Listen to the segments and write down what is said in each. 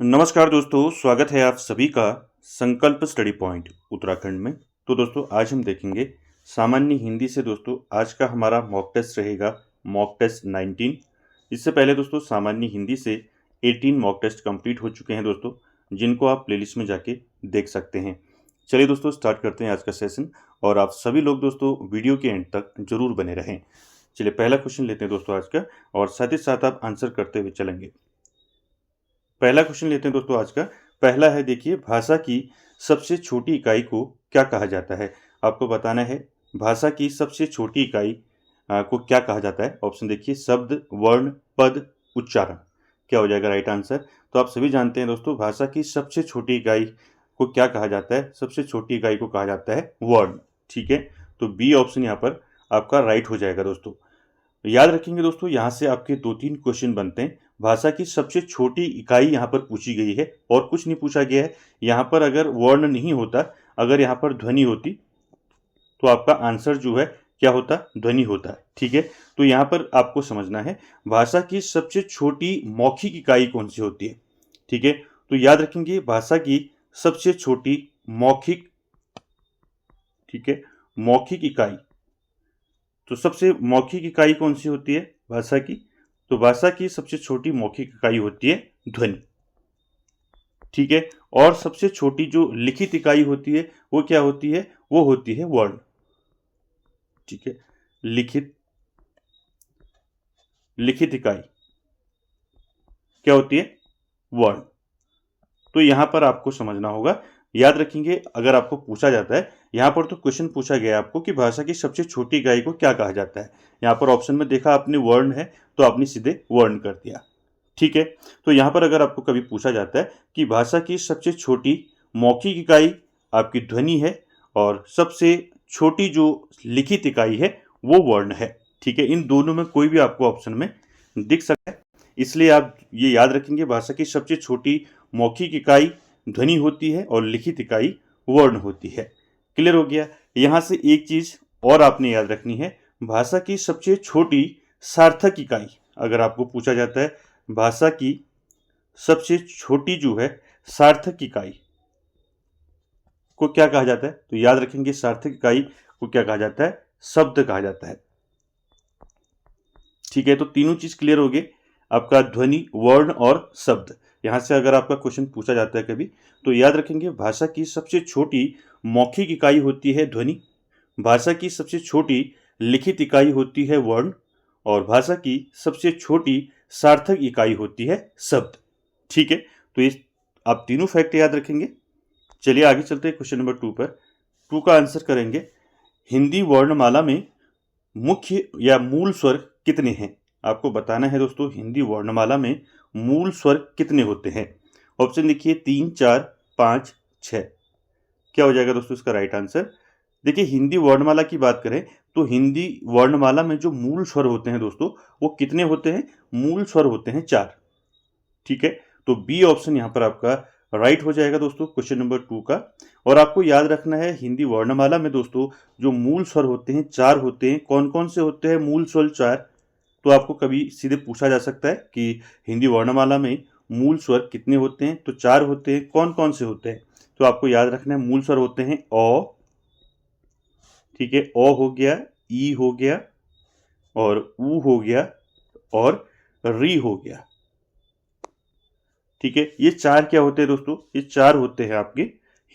नमस्कार दोस्तों, स्वागत है आप सभी का संकल्प स्टडी पॉइंट उत्तराखंड में। तो दोस्तों आज हम देखेंगे सामान्य हिंदी से। दोस्तों आज का हमारा मॉक टेस्ट रहेगा मॉक टेस्ट 19। इससे पहले दोस्तों सामान्य हिंदी से 18 मॉक टेस्ट कंप्लीट हो चुके हैं दोस्तों, जिनको आप प्लेलिस्ट में जाके देख सकते हैं। चलिए दोस्तों स्टार्ट करते हैं आज का सेशन, और आप सभी लोग दोस्तों वीडियो के एंड तक जरूर बने रहें। चलिए पहला क्वेश्चन लेते हैं दोस्तों आज का, और साथ ही साथ आप आंसर करते हुए चलेंगे। पहला क्वेश्चन लेते हैं दोस्तों आज का। पहला है, देखिए, भाषा की सबसे छोटी इकाई को क्या कहा जाता है। आपको बताना है भाषा की सबसे छोटी इकाई को क्या कहा जाता है। ऑप्शन देखिए, शब्द, वर्ण, पद, उच्चारण। क्या हो जाएगा राइट आंसर। तो आप सभी जानते हैं दोस्तों भाषा की सबसे छोटी इकाई को क्या कहा जाता है। सबसे छोटी इकाई को कहा जाता है वर्ण। ठीक है, तो बी ऑप्शन यहाँ पर आपका राइट हो जाएगा दोस्तों। याद रखेंगे दोस्तों, यहाँ से आपके 2-3 क्वेश्चन बनते हैं। भाषा की सबसे छोटी इकाई यहाँ पर पूछी गई है और कुछ नहीं पूछा गया है। यहाँ पर अगर वर्ण नहीं होता, अगर यहाँ पर ध्वनि होती, तो आपका आंसर जो है क्या होता, ध्वनि होता। ठीक है, तो यहाँ पर आपको समझना है भाषा की सबसे छोटी मौखिक इकाई कौन सी होती है। ठीक है, तो याद रखेंगे भाषा की सबसे छोटी मौखिक, ठीक है, मौखिक इकाई। तो सबसे मौखिक इकाई कौन सी होती है भाषा की। तो भाषा की सबसे छोटी मौखिक इकाई होती है ध्वनि। ठीक है, और सबसे छोटी जो लिखित इकाई होती है वो क्या होती है, वो होती है वर्ण। ठीक है, लिखित इकाई क्या होती है, वर्ण। तो यहां पर आपको समझना होगा। याद रखेंगे अगर आपको पूछा जाता है, यहाँ पर तो क्वेश्चन पूछा गया आपको कि भाषा की सबसे छोटी इकाई को क्या कहा जाता है। यहाँ पर ऑप्शन में देखा आपने वर्ण है, तो आपने सीधे वर्ण कर दिया। ठीक है, तो यहाँ पर अगर आपको कभी पूछा जाता है कि भाषा की सबसे छोटी मौखिक इकाई आपकी ध्वनि है और सबसे छोटी जो लिखित इकाई है वो वर्ण है। ठीक है, इन दोनों में कोई भी आपको ऑप्शन में दिख सकता है, इसलिए आप ये याद रखेंगे भाषा की सबसे छोटी मौखिक इकाई ध्वनि होती है और लिखित इकाई वर्ण होती है। क्लियर हो गया। यहाँ से एक चीज और आपने याद रखनी है, भाषा की सबसे छोटी सार्थक इकाई अगर आपको पूछा जाता है, भाषा की सबसे छोटी जो है सार्थक इकाई को क्या कहा जाता है, तो याद रखेंगे सार्थक इकाई को क्या कहा जाता है, शब्द कहा जाता है। ठीक है, तो तीनों चीज क्लियर हो गई आपका, ध्वनि, वर्ण और शब्द। यहां से अगर आपका क्वेश्चन पूछा जाता है कभी, तो याद रखेंगे भाषा की सबसे छोटी मौखिक इकाई होती है ध्वनि, भाषा की सबसे छोटी लिखित इकाई होती है वर्ण, और भाषा की सबसे छोटी सार्थक इकाई होती है शब्द। ठीक है, तो ये आप तीनों फैक्ट याद रखेंगे। चलिए आगे चलते हैं क्वेश्चन नंबर 2 पर। 2 का आंसर करेंगे, हिंदी वर्णमाला में मुख्य या मूल स्वर कितने हैं। आपको बताना है दोस्तों हिंदी वर्णमाला में मूल स्वर कितने होते हैं। ऑप्शन देखिए, 3, 4, 5, 6। क्या हो जाएगा दोस्तों इसका राइट आंसर। देखिए हिंदी वर्णमाला की बात करें तो हिंदी वर्णमाला में जो मूल स्वर होते हैं दोस्तों वो कितने होते हैं, मूल स्वर होते हैं 4। ठीक है, तो बी ऑप्शन यहाँ पर आपका राइट हो जाएगा दोस्तों क्वेश्चन नंबर 2 का। और आपको याद रखना है हिंदी वर्णमाला में दोस्तों जो मूल स्वर होते हैं 4 होते हैं। कौन कौन से होते हैं मूल स्वर 4, तो आपको कभी सीधे पूछा जा सकता है कि हिंदी वर्णमाला में मूल स्वर कितने होते हैं, तो 4 होते हैं। कौन कौन से होते हैं, तो आपको याद रखना है मूल स्वर होते हैं अ, ठीक है, अ हो गया, ई हो गया, और ऊ हो गया, और री हो गया। ठीक है, ये 4 क्या होते हैं दोस्तों, ये 4 होते हैं आपके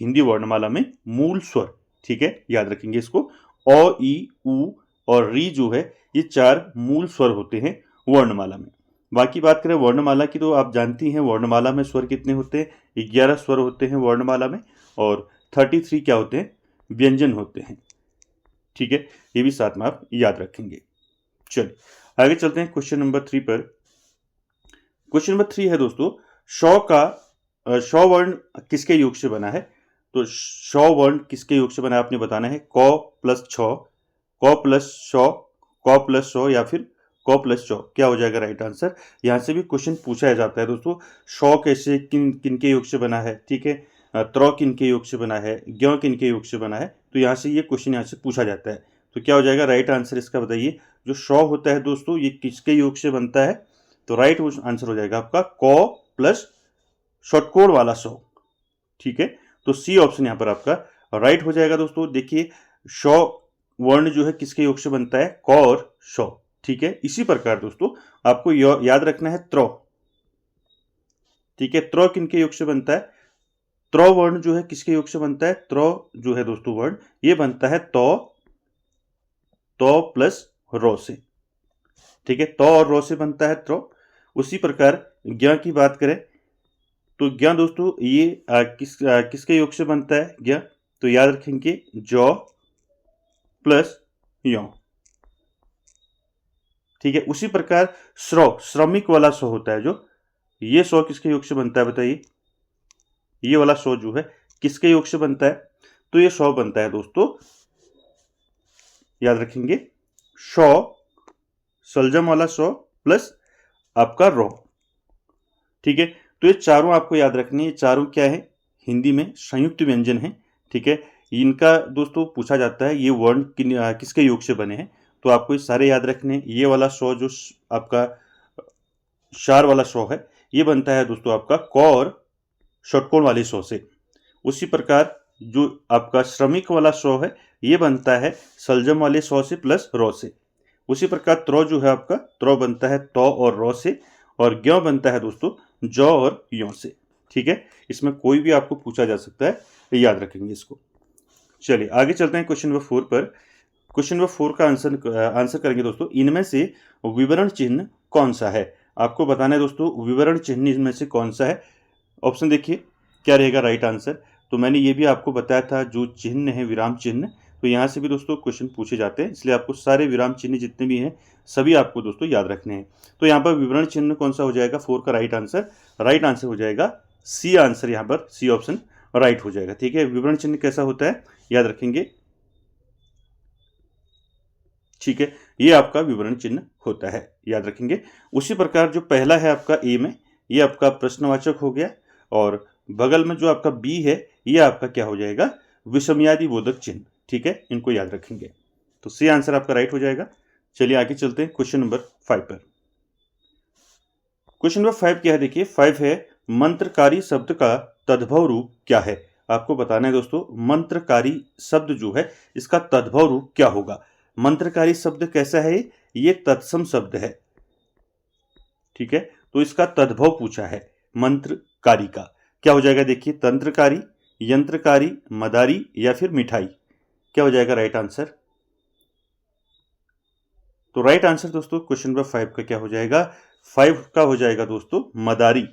हिंदी वर्णमाला में मूल स्वर। ठीक है, याद रखेंगे इसको, अ, ई, ऊ और री जो है ये 4 मूल स्वर होते हैं वर्णमाला में। बाकी बात करें वर्णमाला की, तो आप जानती हैं वर्णमाला में स्वर कितने होते हैं, 11 स्वर होते हैं वर्णमाला में, और 33 क्या होते हैं, व्यंजन होते हैं। ठीक है, ये भी साथ में आप याद रखेंगे। चलिए आगे चलते हैं क्वेश्चन नंबर 3 पर। क्वेश्चन नंबर 3 है दोस्तों, शौ वर्ण किसके योग से बना है। तो शौ वर्ण किसके योग से बना है आपने बताना है, क प्लस छ, क प्लस शौ, क प्लस शौ, या फिर क प्लस चौ। क्या हो जाएगा राइट आंसर। यहां से भी क्वेश्चन पूछा जाता है दोस्तों, शौ कैसे किन के योग से बना है। ठीक है, त्र किन के योग से बना है, ज्ञ किन के योग से बना है, तो यहाँ से ये क्वेश्चन यहाँ से पूछा जाता है। तो क्या हो जाएगा राइट आंसर इसका, बताइए। जो शौ होता है दोस्तों ये किसके योग से बनता है, तो राइट आंसर हो जाएगा आपका क प्लस षटकोण वाला सौ। ठीक है, तो सी ऑप्शन यहाँ पर आपका राइट हो जाएगा दोस्तों। देखिए शौ वर्ण जो है किसके योग से बनता है, क और शौ। ठीक है, इसी प्रकार दोस्तों आपको याद रखना है त्र। ठीक है, त्र किनके योग से बनता है, त्र वर्ण जो है किसके योग से बनता है, त्र जो है दोस्तों वर्ण ये बनता है तो प्लस रो से। ठीक है, तो और रो से बनता है त्र। उसी प्रकार ज्ञ की बात करें तो ज्ञ दोस्तों ये किसके योग से बनता है ज्ञ, तो याद रखेंगे जौ प्लस यौ। ठीक है, उसी प्रकार श्रमिक वाला सौ होता है जो, ये सौ किसके योग से बनता है बताइए, ये वाला सौ जो है किसके योग से बनता है, तो ये सौ बनता है दोस्तों, याद रखेंगे शौ सलजम वाला सौ प्लस आपका रो। ठीक है, तो ये चारों आपको याद रखनी है। चारों क्या है, हिंदी में संयुक्त व्यंजन है। ठीक है, इनका दोस्तों पूछा जाता है ये वर्ण किसके योग से बने हैं, तो आपको ये सारे याद रखने हैं। ये वाला सौ जो आपका शार वाला सौ है ये बनता है दोस्तों आपका क और षटकोण वाले सौ से। उसी प्रकार जो आपका श्रमिक वाला सौ है ये बनता है सलजम वाले सौ से प्लस रो से। उसी प्रकार त्र जो है आपका त्र बनता है तो और रो से, और ज्ञ बनता है दोस्तों ज और यो से। ठीक है, इसमें कोई भी आपको पूछा जा सकता है, याद रखेंगे इसको। चलिए आगे चलते हैं क्वेश्चन नंबर 4 पर। क्वेश्चन नंबर 4 का आंसर करेंगे दोस्तों, इनमें से विवरण चिन्ह कौन सा है। आपको बताना है दोस्तों विवरण चिन्ह इनमें से कौन सा है। ऑप्शन देखिए क्या रहेगा राइट आंसर। तो मैंने ये भी आपको बताया था जो चिन्ह है विराम चिन्ह, तो यहाँ से भी दोस्तों क्वेश्चन पूछे जाते हैं, इसलिए आपको सारे विराम चिन्ह जितने भी हैं सभी आपको दोस्तों याद रखने हैं। तो यहाँ पर विवरण चिन्ह कौन सा हो जाएगा 4 का राइट आंसर हो जाएगा सी आंसर, यहाँ पर सी ऑप्शन राइट हो जाएगा। ठीक है, विवरण चिन्ह कैसा होता है याद रखेंगे। ठीक है, ये आपका विवरण चिन्ह होता है, याद रखेंगे। उसी प्रकार जो पहला है आपका ए में, ये आपका प्रश्नवाचक हो गया, और बगल में जो आपका बी है ये आपका क्या हो जाएगा, विषमयादि बोधक चिन्ह। ठीक है, इनको याद रखेंगे, तो सी आंसर आपका राइट हो जाएगा। चलिए आगे चलते हैं क्वेश्चन नंबर 5 पर। क्वेश्चन नंबर 5 क्या है, देखिए 5 है मंत्रकारी शब्द का तद्भव रूप क्या है। आपको बताना है दोस्तों मंत्रकारी शब्द जो है इसका तद्भव रूप क्या होगा। मंत्रकारी शब्द कैसा है, ये तत्सम शब्द है। ठीक है, तो इसका तद्भव पूछा है मंत्रकारी का, क्या हो जाएगा देखिए, तंत्रकारी, यंत्रकारी, मदारी या फिर मिठाई। क्या हो जाएगा राइट आंसर, तो राइट आंसर दोस्तों क्वेश्चन नंबर 5 का क्या हो जाएगा, 5 का हो जाएगा दोस्तों मदारी।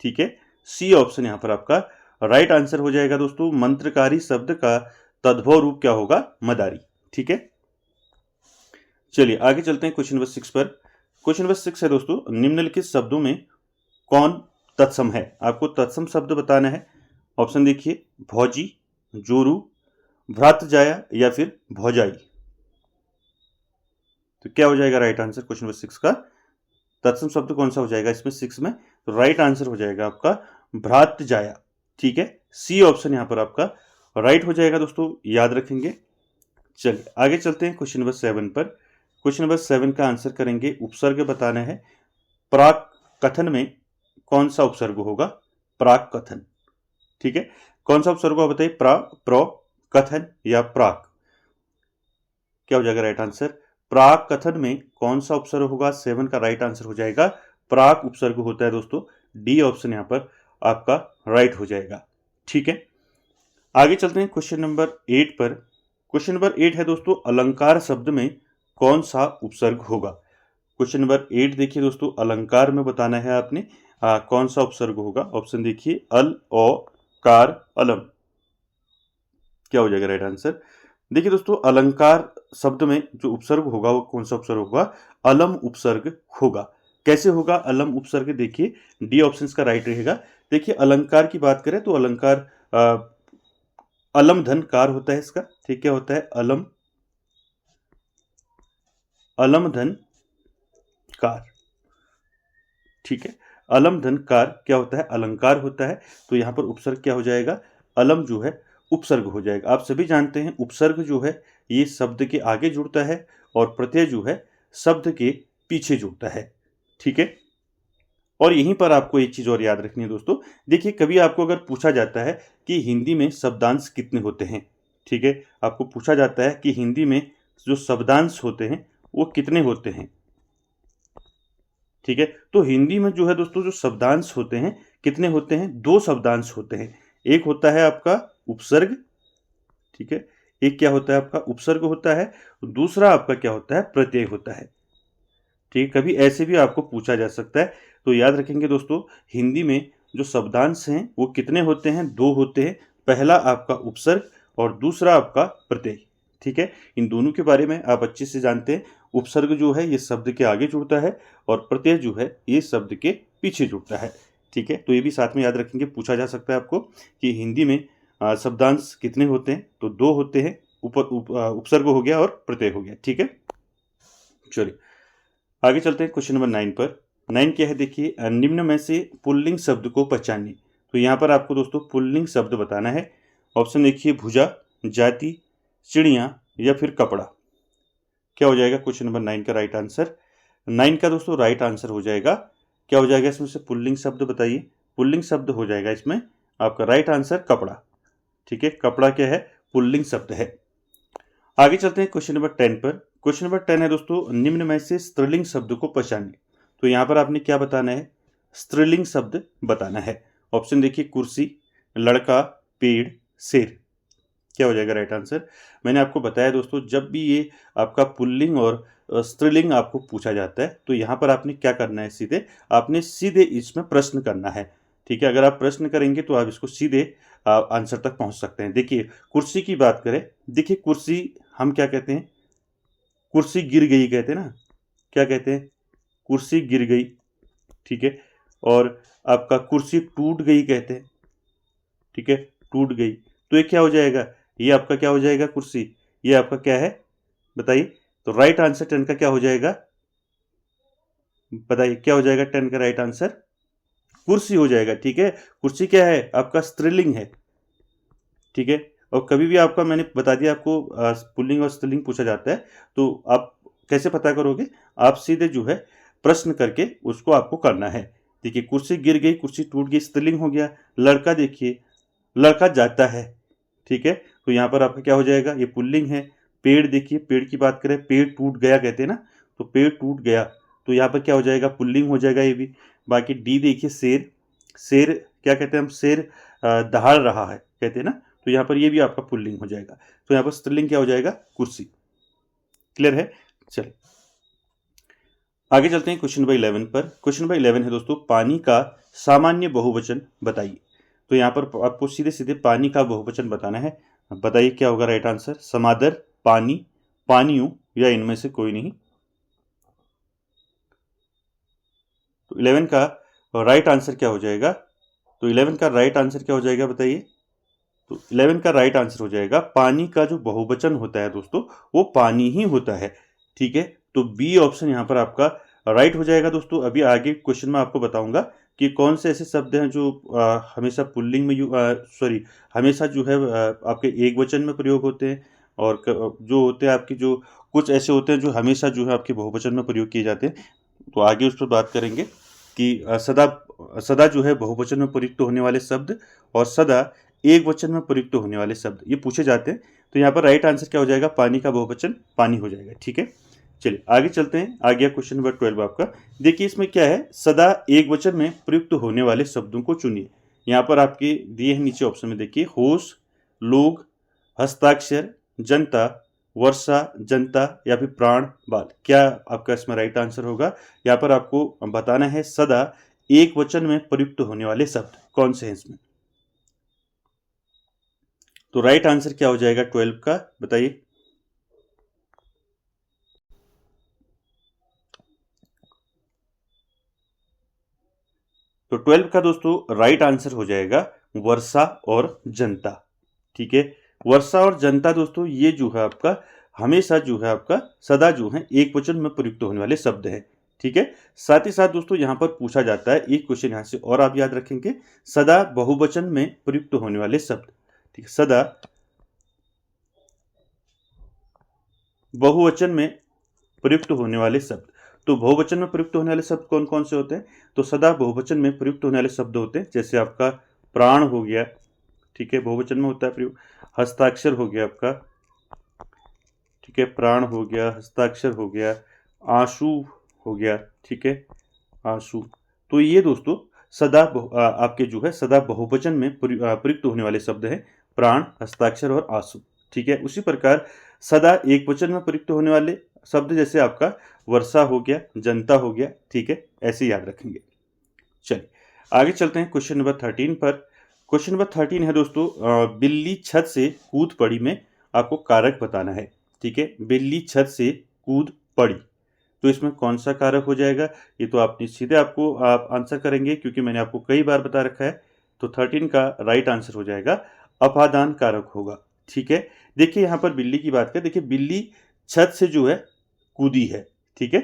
ठीक है, सी ऑप्शन यहां पर आपका राइट आंसर हो जाएगा दोस्तों। मंत्रकारी शब्द का तद्भव रूप क्या होगा, मदारी। ठीक है, चलिए आगे चलते हैं क्वेश्चन नंबर 6 पर। क्वेश्चन नंबर 6 है दोस्तों, निम्नलिखित शब्दों में कौन तत्सम है। आपको तत्सम शब्द बताना है। ऑप्शन देखिए, भौजी, जोरू, भ्रातृजाया या फिर भौजाई। तो क्या हो जाएगा राइट आंसर क्वेश्चन नंबर 6 का, तत्सम शब्द कौन सा हो जाएगा इसमें 6 में, तो राइट आंसर हो जाएगा आपका भ्रातृजाया। ठीक है, सी ऑप्शन यहां पर आपका राइट हो जाएगा दोस्तों, याद रखेंगे। चलिए आगे चलते हैं क्वेश्चन नंबर 7 पर। क्वेश्चन नंबर 7 का आंसर करेंगे, उपसर्ग बताना है। प्राक कथन में कौन सा उपसर्ग होगा, प्राक कथन। ठीक है, कौन सा उपसर्ग होगा बताइए, प्रो, कथन या प्राक। क्या हो जाएगा राइट आंसर, प्राक कथन में कौन सा उपसर्ग होगा, 7 का राइट आंसर हो जाएगा प्राक उपसर्ग होता है दोस्तों। डी ऑप्शन यहां पर आपका राइट हो जाएगा। ठीक है, आगे चलते हैं क्वेश्चन नंबर 8 पर। क्वेश्चन नंबर 8 है दोस्तों, अलंकार शब्द में कौन सा उपसर्ग होगा। क्वेश्चन नंबर 8 देखिए दोस्तों, अलंकार में बताना है आपने कौन सा उपसर्ग होगा। ऑप्शन देखिए, अल, ओ, कार, अलम। क्या हो जाएगा राइट आंसर, देखिए दोस्तों अलंकार शब्द में जो उपसर्ग होगा वो कौन सा उपसर्ग होगा, अलम उपसर्ग होगा। कैसे होगा अलम उपसर्ग, देखिए डी ऑप्शन का राइट रहेगा। देखिए अलंकार की बात करें तो अलंकार अलम धन कार होता है इसका। ठीक, क्या होता है, अलम धन कार। ठीक है, अलम धन कार क्या होता है, अलंकार होता है। तो यहां पर उपसर्ग क्या हो जाएगा, अलम जो है उपसर्ग हो जाएगा। आप सभी जानते हैं उपसर्ग जो है ये शब्द के आगे जुड़ता है और प्रत्यय जो है शब्द के पीछे जुड़ता है। ठीक है, और यहीं पर आपको एक चीज़ और याद रखनी है दोस्तों, देखिए कभी आपको अगर पूछा जाता है कि हिंदी में शब्दांश कितने होते हैं, ठीक है, आपको पूछा जाता है कि हिंदी में जो शब्दांश होते हैं वो कितने होते हैं, ठीक है। तो हिंदी में जो है दोस्तों जो शब्दांश होते हैं कितने होते हैं, दो शब्दांश होते हैं। एक होता है आपका उपसर्ग, ठीक है, एक क्या होता है आपका उपसर्ग होता है, दूसरा आपका क्या होता है प्रत्यय होता है, ठीक है। कभी ऐसे भी आपको पूछा जा सकता है, तो याद रखेंगे दोस्तों हिंदी में जो शब्दांश हैं वो कितने होते हैं, दो होते हैं। पहला आपका उपसर्ग और दूसरा आपका प्रत्यय, ठीक है। इन दोनों के बारे में आप अच्छे से जानते हैं। उपसर्ग जो है ये शब्द के आगे जुड़ता है और प्रत्यय जो है ये शब्द के पीछे जुड़ता है, ठीक है। तो ये भी साथ में याद रखेंगे, पूछा जा सकता है आपको कि हिंदी में शब्दांश कितने होते हैं, तो दो होते हैं, उपसर्ग हो गया और प्रत्यय हो गया, ठीक है। चलिए आगे चलते हैं क्वेश्चन नंबर 9 पर। 9 क्या है देखिए, निम्न में से पुल्लिंग शब्द को पहचानिए। तो यहाँ पर आपको दोस्तों पुल्लिंग शब्द बताना है। ऑप्शन देखिए, भुजा, जाति, चिड़िया या फिर कपड़ा। क्या हो जाएगा क्वेश्चन नंबर 9 का राइट आंसर? 9 का दोस्तों राइट आंसर हो जाएगा, क्या हो जाएगा इसमें से, पुल्लिंग शब्द बताइए। पुल्लिंग शब्द हो जाएगा इसमें आपका राइट आंसर कपड़ा, ठीक है। कपड़ा क्या है, पुल्लिंग शब्द है। आगे चलते हैं क्वेश्चन नंबर 10 पर। क्वेश्चन नंबर 10 है दोस्तों, निम्न में से स्त्रीलिंग शब्द को पहचानिए। तो यहाँ पर आपने क्या बताना है, स्त्रीलिंग शब्द बताना है। ऑप्शन देखिए, कुर्सी, लड़का, पेड़, शेर। क्या हो जाएगा राइट आंसर? मैंने आपको बताया दोस्तों, जब भी ये आपका पुल्लिंग और स्त्रीलिंग आपको पूछा जाता है तो यहाँ पर आपने क्या करना है, सीधे आपने सीधे इसमें प्रश्न करना है, ठीक है। अगर आप प्रश्न करेंगे तो आप इसको सीधे आंसर तक पहुँच सकते हैं। देखिए कुर्सी की बात करें, देखिए कुर्सी हम क्या कहते हैं, कुर्सी गिर गई कहते हैं ना, क्या कहते हैं, कुर्सी गिर गई, ठीक है। और आपका कुर्सी टूट गई कहते हैं, ठीक है, टूट गई। तो ये क्या हो जाएगा, ये आपका क्या हो जाएगा, कुर्सी, ये आपका क्या है बताइए। तो राइट आंसर 10 का क्या हो जाएगा, बताइए क्या हो जाएगा 10 का राइट आंसर, कुर्सी हो जाएगा, ठीक है। कुर्सी क्या है आपका, स्त्रीलिंग है, ठीक है। और कभी भी आपका मैंने बता दिया आपको पुल्लिंग और स्त्रीलिंग पूछा जाता है तो आप कैसे पता करोगे, आप सीधे जो है प्रश्न करके उसको आपको करना है। देखिए कुर्सी गिर गई, कुर्सी टूट गई, स्त्रीलिंग हो गया। लड़का देखिए, लड़का जाता है, ठीक है। तो यहाँ पर आपका क्या हो जाएगा, ये पुल्लिंग है। पेड़ देखिए, पेड़ की बात करें, पेड़ टूट गया कहते हैं ना, तो पेड़ टूट गया, तो यहाँ पर क्या हो जाएगा, पुल्लिंग हो जाएगा ये भी। बाकी डी देखिए, शेर, शेर क्या कहते हैं हम, शेर दहाड़ रहा है कहते हैं ना, तो यहाँ पर ये भी आपका पुल्लिंग हो जाएगा। तो यहाँ पर स्त्रीलिंग क्या हो जाएगा, कुर्सी। क्लियर है? चलिए आगे चलते हैं क्वेश्चन नंबर 11 पर। क्वेश्चन नंबर 11 है दोस्तों, पानी का सामान्य बहुवचन बताइए। तो यहाँ पर आपको सीधे सीधे पानी का बहुवचन बताना है। बताइए क्या होगा राइट आंसर, समादर, पानी, पानियों या इनमें से कोई नहीं। तो 11 का राइट आंसर क्या हो जाएगा, तो 11 का राइट आंसर क्या हो जाएगा बताइए। तो 11 का राइट आंसर हो जाएगा, पानी का जो बहुवचन होता है दोस्तों वो पानी ही होता है, ठीक है। तो बी ऑप्शन यहाँ पर आपका राइट हो जाएगा दोस्तों। अभी आगे क्वेश्चन में आपको बताऊंगा कि कौन से ऐसे शब्द हैं जो हमेशा पुल्लिंग में सॉरी हमेशा जो है आपके एक वचन में प्रयोग होते हैं, और जो होते हैं आपकी जो कुछ ऐसे होते हैं जो हमेशा जो है आपके बहुवचन में प्रयोग किए जाते हैं। तो आगे उस पर बात करेंगे कि सदा सदा जो है बहुवचन में प्रयुक्त होने वाले शब्द और सदा एक वचन में प्रयुक्त होने वाले शब्द ये पूछे जाते हैं। तो यहाँ पर राइट आंसर क्या हो जाएगा, पानी का बहुवचन पानी हो जाएगा, ठीक है। चलिए आगे चलते हैं, आ गया क्वेश्चन नंबर 12 आपका। देखिए इसमें क्या है, सदा एक वचन में प्रयुक्त होने वाले शब्दों को चुनिए। यहाँ पर आपके दिए हैं नीचे ऑप्शन में, देखिए होश, लोग, हस्ताक्षर, जनता, वर्षा, जनता या फिर प्राण, बाल। क्या आपका इसमें राइट आंसर होगा, यहाँ पर आपको बताना है सदा एक वचन में प्रयुक्त होने वाले शब्द कौन से हैं इसमें। तो राइट आंसर क्या हो जाएगा 12 का, बताइए। तो 12 का दोस्तों राइट आंसर हो जाएगा वर्षा और जनता, ठीक है। वर्षा और जनता दोस्तों ये जो है आपका हमेशा जो है आपका सदा जो है एक वचन में प्रयुक्त होने वाले शब्द हैं, ठीक है। साथ ही साथ दोस्तों यहाँ पर पूछा जाता है एक क्वेश्चन यहाँ से और आप याद रखेंगे, सदा बहुवचन में प्रयुक्त होने वाले शब्द, ठीक है, सदा बहुवचन में प्रयुक्त होने वाले शब्द। तो बहुवचन में प्रयुक्त होने वाले शब्द कौन कौन से होते हैं? तो सदा बहुवचन में प्रयुक्त होने वाले शब्द होते हैं, जैसे आपका प्राण हो गया, ठीक है, बहुवचन में होता है प्रयोग। हस्ताक्षर हो गया आपका, ठीक है, प्राण हो गया, हस्ताक्षर हो गया, आंसू हो गया, ठीक है, आंसू। तो ये दोस्तों सदा आपके जो है सदा बहुवचन में प्रयुक्त होने वाले शब्द हैं, प्राण, हस्ताक्षर और आंसू, ठीक है। उसी प्रकार सदा एक वचन में प्रयुक्त होने वाले शब्द जैसे आपका वर्षा हो गया, जनता हो गया, ठीक है, ऐसे याद रखेंगे। चलिए आगे चलते हैं क्वेश्चन नंबर 13 पर। क्वेश्चन नंबर 13 है दोस्तों, बिल्ली छत से कूद पड़ी में आपको कारक बताना है, ठीक है। बिल्ली छत से कूद पड़ी, तो इसमें कौन सा कारक हो जाएगा? ये तो आप सीधे आपको आप आंसर करेंगे, क्योंकि मैंने आपको कई बार बता रखा है। तो 13 का राइट आंसर हो जाएगा अपादान कारक होगा, ठीक है। देखिए यहाँ पर बिल्ली की बात करें, देखिए बिल्ली छत से जो है कूदी है, ठीक है।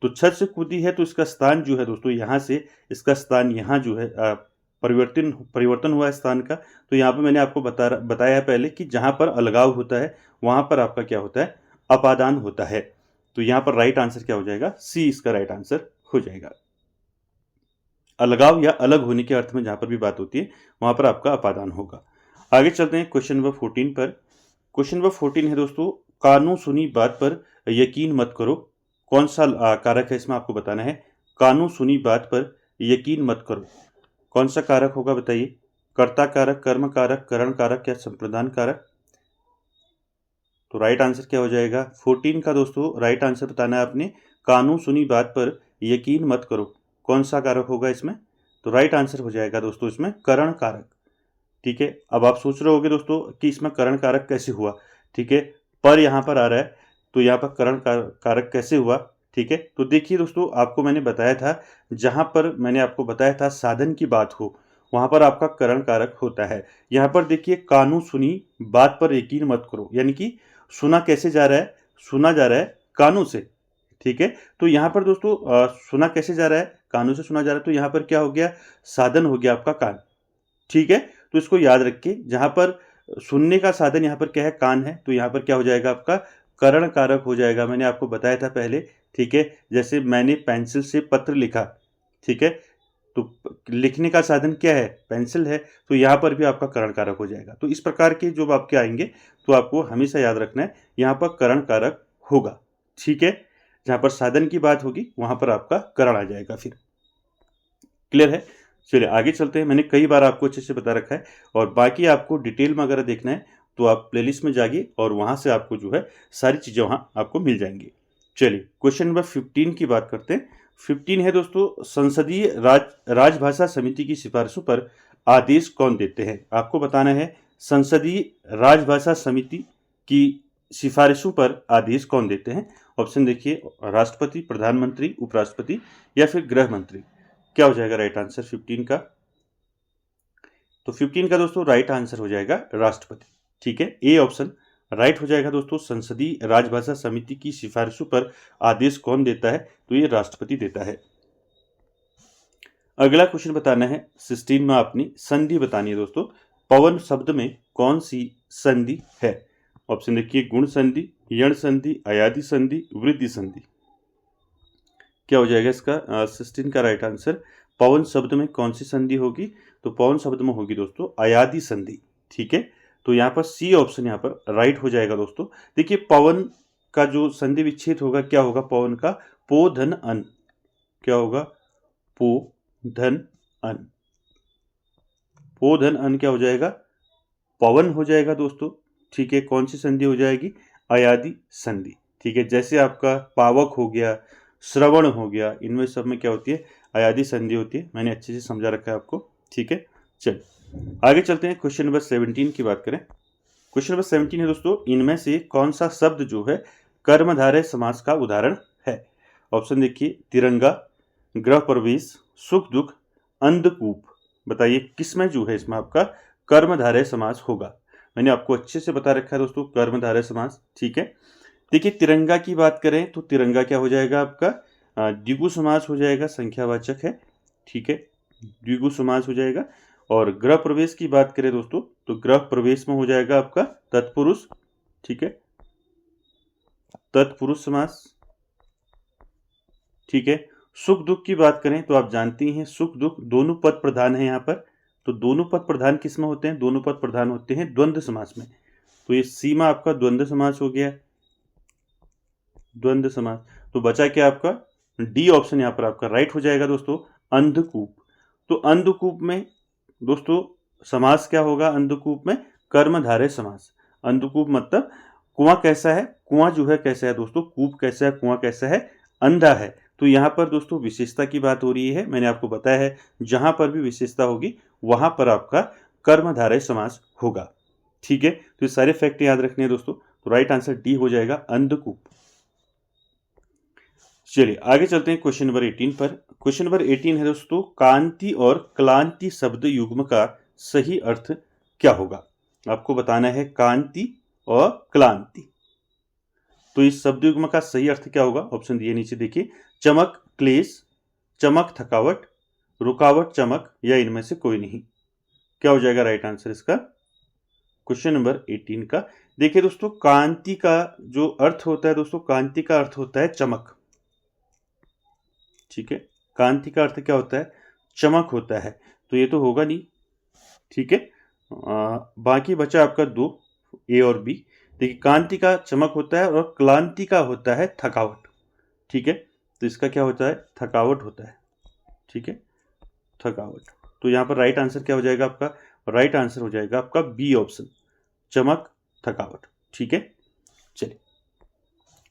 तो छत से कूदी है तो इसका स्थान जो है दोस्तों यहाँ से, इसका स्थान यहाँ जो है परिवर्तन हुआ है स्थान का। तो यहाँ पर मैंने आपको बताया है पहले कि जहाँ पर अलगाव होता है वहाँ पर आपका क्या होता है? अपादान होता है। तो यहाँ पर राइट आंसर क्या हो जाएगा? सी इसका राइट आंसर हो जाएगा। अलगाव या अलग होने के अर्थ में जहाँ पर भी बात होती है वहाँ पर आपका अपादान होगा। आगे चलते हैं क्वेश्चन नंबर 14 पर। क्वेश्चन नंबर 14 है दोस्तों, कानून सुनी बात पर यकीन मत करो। कौन सा कारक है इसमें आपको बताना है? कानून सुनी बात पर यकीन मत करो, कौन सा कारक होगा बताइए? कर्ता कारक, कर्म कारक, करण कारक या संप्रदान कारक? तो राइट आंसर क्या हो जाएगा? 14 का दोस्तों राइट आंसर बताना है आपने, कानून सुनी बात पर यकीन मत करो। कौन सा कारक होगा इसमें? तो राइट आंसर हो जाएगा दोस्तों इसमें करण कारक, ठीक है। अब आप सोच रहे होगे दोस्तों कि इसमें करण कारक कैसे हुआ, ठीक है। पर यहाँ पर आ रहा है तो यहाँ पर करण कारक कैसे हुआ, ठीक है। तो देखिए दोस्तों आपको मैंने बताया था, जहाँ पर मैंने आपको बताया था साधन की बात हो वहाँ पर आपका करण कारक होता है। यहाँ पर देखिए कानून सुनी बात पर यकीन मत करो, यानी कि सुना कैसे जा रहा है? सुना जा रहा है कानों से, ठीक है। तो यहाँ पर दोस्तों सुना कैसे जा रहा है? कानों से सुना जा रहा है। तो यहाँ पर क्या हो गया? साधन हो गया आपका कान, ठीक है। तो इसको याद रखिए, जहाँ पर सुनने का साधन यहाँ पर क्या है? कान है। तो यहाँ पर क्या हो जाएगा आपका? करण कारक हो जाएगा। मैंने आपको बताया था पहले, ठीक है। जैसे मैंने पेंसिल से पत्र लिखा, ठीक है, तो लिखने का साधन क्या है? पेंसिल है। तो यहाँ पर भी आपका करण कारक हो जाएगा। तो इस प्रकार के जो वाक्य आएंगे तो आपको हमेशा याद रखना है यहाँ पर करण कारक होगा, ठीक है। जहाँ पर साधन की बात होगी वहाँ पर आपका करण आ जाएगा। फिर क्लियर है? चलिए आगे चलते हैं। मैंने कई बार आपको अच्छे से बता रखा है, और बाकी आपको डिटेल में अगर देखना है तो आप प्लेलिस्ट में जाइए और वहाँ से आपको जो है सारी चीज़ें वहाँ आपको मिल जाएंगी। चलिए क्वेश्चन नंबर 15 की बात करते हैं। 15 है दोस्तों, संसदीय राजभाषा समिति की सिफारिशों पर आदेश कौन देते हैं? आपको बताना है संसदीय राजभाषा समिति की सिफारिशों पर आदेश कौन देते हैं। ऑप्शन देखिए, राष्ट्रपति, प्रधानमंत्री, उपराष्ट्रपति या फिर गृह मंत्री। क्या हो जाएगा राइट आंसर 15 का? तो 15 का दोस्तों राइट आंसर हो जाएगा राष्ट्रपति, ठीक है। ए ऑप्शन राइट हो जाएगा दोस्तों। संसदीय राजभाषा समिति की सिफारिशों पर आदेश कौन देता है? तो ये राष्ट्रपति देता है। अगला क्वेश्चन बताना है 16 में आपने संधि बतानी है दोस्तों। पवन शब्द में कौन सी संधि है? ऑप्शन देखिए, गुण संधि, यण संधि, अयादि संधि, वृद्धि संधि। क्या हो जाएगा इसका 16 का राइट आंसर? पवन शब्द में कौन सी संधि होगी? तो पवन शब्द में होगी दोस्तों अयादि संधि, ठीक है। तो यहाँ पर सी ऑप्शन यहाँ पर राइट हो जाएगा दोस्तों। देखिए पवन का जो संधि विच्छेद होगा क्या होगा? पवन का पो धन अन, क्या होगा? पो धन अन, पो धन अन क्या हो जाएगा? पवन हो जाएगा दोस्तों, ठीक है। कौन सी संधि हो जाएगी? अयादि संधि, ठीक है। जैसे आपका पावक हो गया, श्रवण हो गया, इनमें सब में क्या होती है? अयादि संधि होती है। मैंने अच्छे से समझा रखा है आपको, ठीक है। चलिए आगे चलते हैं। क्वेश्चन नंबर 17 की बात करें। क्वेश्चन नंबर 17 है दोस्तों, इनमें से कौन सा शब्द जो है कर्मधारय समास का उदाहरण है? ऑप्शन देखिए, तिरंगा, गृह प्रवेश, सुख दुख, अंधकूप। बताइए किसमें जो है इसमें आपका कर्मधारय समास होगा? मैंने आपको अच्छे से बता रखा है दोस्तों कर्मधारय समास, ठीक है। देखिए तिरंगा की बात करें तो तिरंगा क्या हो जाएगा आपका? द्विगु समास हो जाएगा, संख्यावाचक है, ठीक है, द्विगु समास हो जाएगा। और गृह प्रवेश की बात करें दोस्तों तो गृह प्रवेश में हो जाएगा आपका तत्पुरुष, ठीक है, तत्पुरुष समास। ठीक है। सुख दुख की बात करें तो आप जानती हैं सुख दुख दोनों पद प्रधान है यहाँ पर। तो दोनों पद प्रधान किस में होते हैं? दोनों पद प्रधान होते हैं द्वंद्व समास में। तो ये सीमा आपका द्वंद्व समास हो गया, द्वंद्व समास। तो बचा क्या आपका? डी ऑप्शन यहाँ पर आपका राइट हो जाएगा दोस्तों, अंधकूप। तो अंधकूप में दोस्तों समास क्या होगा? अंधकूप में कर्मधारय समास। अंधकूप मतलब कुआं कैसा है? कुआं जो है कैसा है दोस्तों? कूप कैसा है? कुआं कैसा है? अंधा है। तो यहाँ पर दोस्तों विशेषता की बात हो रही है। मैंने आपको बताया है जहां पर भी विशेषता होगी वहां पर आपका कर्मधारय समास होगा। ठीक है, तो ये सारे फैक्ट याद रखने हैं दोस्तों। तो राइट आंसर डी हो जाएगा, अंधकूप। चलिए आगे चलते हैं क्वेश्चन नंबर 18 पर। क्वेश्चन नंबर 18 है दोस्तों, कांति और क्लांति शब्द युग्म का सही अर्थ क्या होगा? आपको बताना है कांति और क्लांति। तो इस शब्द युग्म का सही अर्थ क्या होगा? ऑप्शन दिए नीचे देखिए, चमक क्लेश, चमक थकावट, रुकावट चमक, या इनमें से कोई नहीं। क्या हो जाएगा राइट आंसर इसका? क्वेश्चन नंबर 18 का देखिए दोस्तों, कांति का जो अर्थ होता है दोस्तों, कांति का अर्थ होता है चमक। ठीक है, कांति का अर्थ क्या होता है? चमक होता है। तो ये तो होगा नहीं। ठीक है, बाकी बचा आपका दो, ए और बी। देखिए कांति का चमक होता है और क्लांति का होता है थकावट। ठीक है, तो इसका क्या होता है? थकावट होता है। ठीक है, थकावट। तो यहाँ पर राइट आंसर क्या हो जाएगा आपका? राइट आंसर हो जाएगा आपका बी ऑप्शन, चमक थकावट। ठीक है, चलिए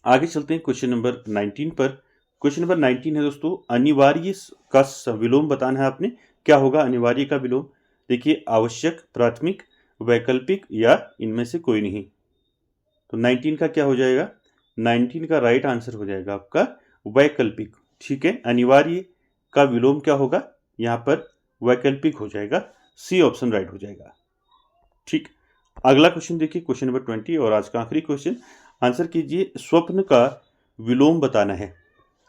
आगे चलते हैं क्वेश्चन नंबर 19 पर। क्वेश्चन नंबर 19 है दोस्तों, अनिवार्य का विलोम बताना है आपने। क्या होगा अनिवार्य का विलोम? देखिए आवश्यक, प्राथमिक, वैकल्पिक, या इनमें से कोई नहीं। तो 19 का क्या हो जाएगा? 19 का राइट आंसर हो जाएगा आपका वैकल्पिक। ठीक है, अनिवार्य का विलोम क्या होगा? यहाँ पर वैकल्पिक हो जाएगा, सी ऑप्शन राइट हो जाएगा। ठीक, अगला क्वेश्चन देखिए, क्वेश्चन नंबर 20 और आज का आखिरी क्वेश्चन। आंसर कीजिए, स्वप्न का विलोम बताना है।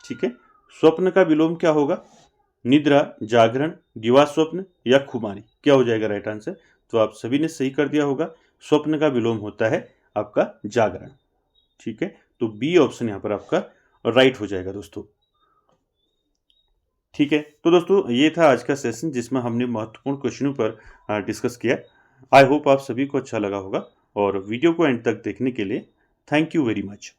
ठीक है, स्वप्न का विलोम क्या होगा? निद्रा, जागरण, दिवा स्वप्न, या खुमारी। क्या हो जाएगा राइट आंसर? तो आप सभी ने सही कर दिया होगा, स्वप्न का विलोम होता है आपका जागरण। ठीक है, तो बी ऑप्शन यहां पर आपका राइट हो जाएगा दोस्तों। ठीक है, तो दोस्तों ये था आज का सेशन जिसमें हमने महत्वपूर्ण क्वेश्चनों पर डिस्कस किया। आई होप आप सभी को अच्छा लगा होगा, और वीडियो को एंड तक देखने के लिए थैंक यू वेरी मच।